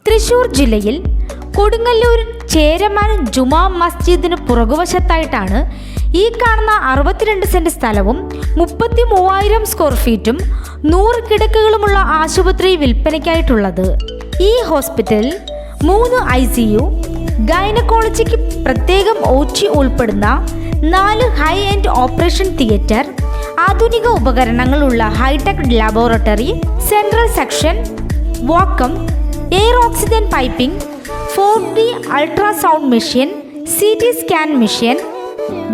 തൃശൂർ ജില്ലയിൽ കൊടുങ്ങല്ലൂർ ചേരമാൻ ജുമാ മസ്ജിദിന് പുറകുവശത്തായിട്ടാണ് ഈ കാണുന്ന 62 സെന്റ് സ്ഥലവും 33,000 സ്ക്വയർ ഫീറ്റും 100 കിടക്കകളുമുള്ള ആശുപത്രി വിൽപ്പനയ്ക്കായിട്ടുള്ളത്. ഈ ഹോസ്പിറ്റലിൽ 3 ICU, ഗൈനക്കോളജിക്ക് പ്രത്യേകം OT ഉൾപ്പെടുന്ന 4 ഹൈ എൻഡ് ഓപ്പറേഷൻ തിയേറ്റർ, ആധുനിക ഉപകരണങ്ങളുള്ള hi-tech laboratory, central section, vacuum, air oxygen piping, 4D ultrasound machine, CT scan machine,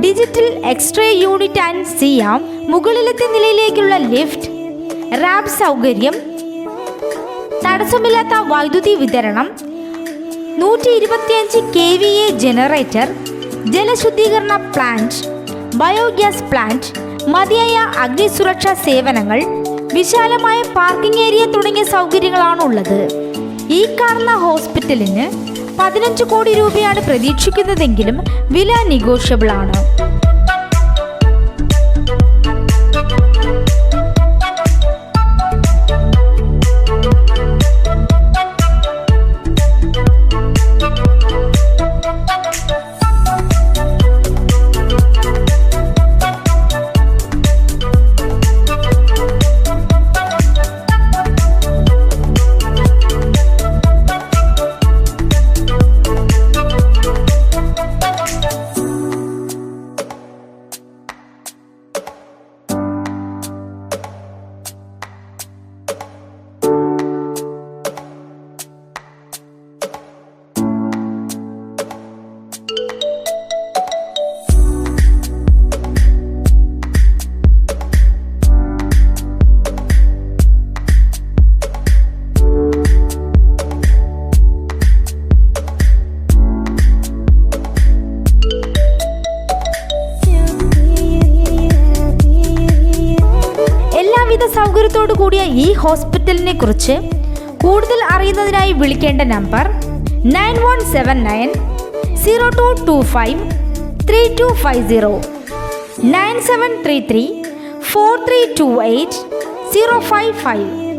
digital X ray unit and C arm, മുകളിലത്തെ നിലയിലേക്കുള്ള ലിഫ്റ്റ്, റാമ്പ് സൗകര്യം, തടസ്സമില്ലാത്ത വൈദ്യുതി വിതരണം, 125 kVA ജനറേറ്റർ, ജലശുദ്ധീകരണ പ്ലാന്റ്, ബയോഗ്യാസ് പ്ലാന്റ്, മതിയായ അഗ്നിസുരക്ഷാ സേവനങ്ങൾ, വിശാലമായ പാർക്കിംഗ് ഏരിയ തുടങ്ങിയ സൗകര്യങ്ങളാണുള്ളത്. ഈ കാണുന്ന ഹോസ്പിറ്റലിന് 15 കോടി രൂപയാണ് പ്രതീക്ഷിക്കുന്നതെങ്കിലും വില നെഗോഷ്യബിൾ ആണ്. സൗകര്യത്തോടു കൂടിയ ഈ ഹോസ്പിറ്റലിനെ കുറിച്ച് കൂടുതൽ അറിയുന്നതിനായി വിളിക്കേണ്ട നമ്പർ 917902253250, 9733 4328 055.